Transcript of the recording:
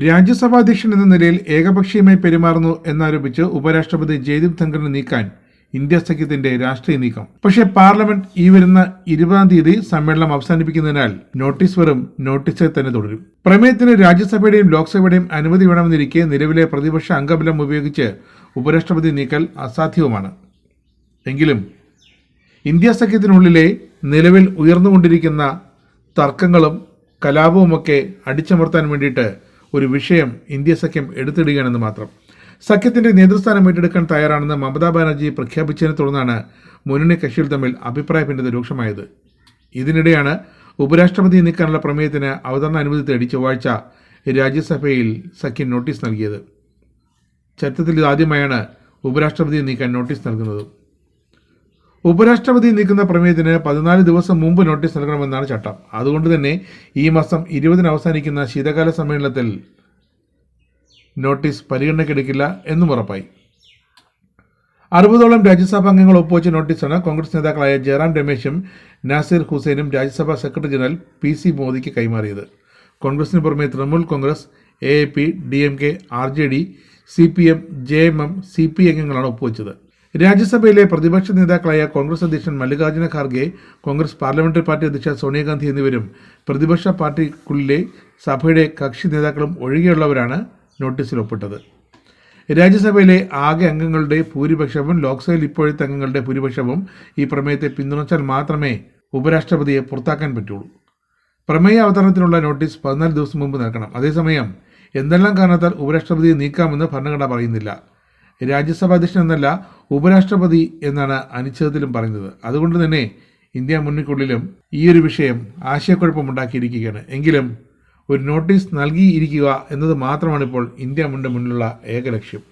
രാജ്യസഭാ അധ്യക്ഷൻ എന്ന നിലയിൽ ഏകപക്ഷീയമായി പെരുമാറുന്നു എന്നാരോപിച്ച് ഉപരാഷ്ട്രപതി ജയ്ദീപ് ധൻഖറിനെ നീക്കാൻ ഇന്ത്യ സഖ്യത്തിന്റെ രാഷ്ട്രീയ നീക്കം. പക്ഷേ പാർലമെന്റ് ഈ വരുന്ന 20-ാം തീയതി സമ്മേളനം അവസാനിപ്പിക്കുന്നതിനാൽ നോട്ടീസ് വെറും നോട്ടീസ് തന്നെ തുടരും. പ്രമേയത്തിന് രാജ്യസഭയുടെയും ലോക്സഭയുടെയും അനുമതി വേണമെന്നിരിക്കെ നിലവിലെ പ്രതിപക്ഷ അംഗബലം ഉപയോഗിച്ച് ഉപരാഷ്ട്രപതി നീക്കൽ അസാധ്യവുമാണ്. എങ്കിലും ഇന്ത്യ സഖ്യത്തിനുള്ളിലെ നിലവിൽ ഉയർന്നുകൊണ്ടിരിക്കുന്ന തർക്കങ്ങളും കലാപവുമൊക്കെ അടിച്ചമർത്താൻ വേണ്ടിയിട്ട് ഒരു വിഷയം ഇന്ത്യ സഖ്യം എടുത്തിടുകയാണെന്ന് മാത്രം. സഖ്യത്തിന്റെ നേതൃസ്ഥാനം ഏറ്റെടുക്കാൻ തയ്യാറാണെന്ന് മമതാ ബാനർജി പ്രഖ്യാപിച്ചതിനെ തുടർന്നാണ് മുന്നണി കക്ഷികൾ തമ്മിൽ അഭിപ്രായ ഭിന്നത രൂക്ഷമായത്. ഇതിനിടെയാണ് ഉപരാഷ്ട്രപതി നീക്കാനുള്ള പ്രമേയത്തിന് അവതരണ അനുമതി തേടി ചൊവ്വാഴ്ച രാജ്യസഭയിൽ സഖ്യം നോട്ടീസ് നൽകിയത്. ചരിത്രത്തിൽ ഇതാദ്യമായാണ് ഉപരാഷ്ട്രപതിയെ നീക്കാൻ നോട്ടീസ് നൽകുന്നത്. ഉപരാഷ്ട്രപതി നീക്കുന്ന പ്രമേയത്തിന് 14 ദിവസം മുമ്പ് നോട്ടീസ് നൽകണമെന്നാണ് ചട്ടം. അതുകൊണ്ട് തന്നെ ഈ മാസം 20-ന് അവസാനിക്കുന്ന ശീതകാല സമ്മേളനത്തിൽ നോട്ടീസ് പരിഗണനയ്ക്കെടുക്കില്ല എന്നും ഉറപ്പായി. 60ഓളം രാജ്യസഭാ അംഗങ്ങൾ ഒപ്പുവെച്ച നോട്ടീസാണ് കോൺഗ്രസ് നേതാക്കളായ ജയറാം രമേശും നാസിർ ഹുസൈനും രാജ്യസഭാ സെക്രട്ടറി ജനറൽ PC മോദിക്ക് കൈമാറിയത്. കോൺഗ്രസിന് പുറമെ Trinamool Congress, AAP, DMK, RJD, CPM, JMM, CPI അംഗങ്ങളാണ് ഒപ്പുവെച്ചത്. രാജ്യസഭയിലെ പ്രതിപക്ഷ നേതാക്കളായ കോൺഗ്രസ് അധ്യക്ഷൻ മല്ലികാർജ്ജുന ഖാർഗെ, കോൺഗ്രസ് പാർലമെന്ററി പാർട്ടി അധ്യക്ഷ സോണിയാഗാന്ധി എന്നിവരും പ്രതിപക്ഷ പാർട്ടിക്കുള്ളിലെ സഭയുടെ കക്ഷി നേതാക്കളും ഒഴികെയുള്ളവരാണ് നോട്ടീസിൽ ഒപ്പിട്ടത്. രാജ്യസഭയിലെ ആകെ അംഗങ്ങളുടെ ഭൂരിപക്ഷവും ലോക്സഭയിൽ ഇപ്പോഴത്തെ അംഗങ്ങളുടെ ഭൂരിപക്ഷവും ഈ പ്രമേയത്തെ പിന്തുണച്ചാൽ മാത്രമേ ഉപരാഷ്ട്രപതിയെ പുറത്താക്കാൻ പറ്റുള്ളൂ. പ്രമേയ അവതരണത്തിനുള്ള നോട്ടീസ് 14 ദിവസം മുമ്പ് നൽകണം. അതേസമയം എന്തെല്ലാം കാരണത്താൽ ഉപരാഷ്ട്രപതിയെ നീക്കാമെന്ന് ഭരണഘടന പറയുന്നില്ല. രാജ്യസഭാ അധ്യക്ഷൻ എന്നല്ല, ഉപരാഷ്ട്രപതി എന്നാണ് അനുച്ഛേദത്തിലും പറയുന്നത്. അതുകൊണ്ട് തന്നെ ഇന്ത്യ മുന്നണിക്കുള്ളിലും ഈ ഒരു വിഷയം ആശയക്കുഴപ്പമുണ്ടാക്കിയിരിക്കുകയാണ്. എങ്കിലും ഒരു നോട്ടീസ് നൽകിയിരിക്കുക എന്നത് മാത്രമാണ് ഇപ്പോൾ ഇന്ത്യ മുന്നണിയുടെ മുന്നിലുള്ള ഏക ലക്ഷ്യം.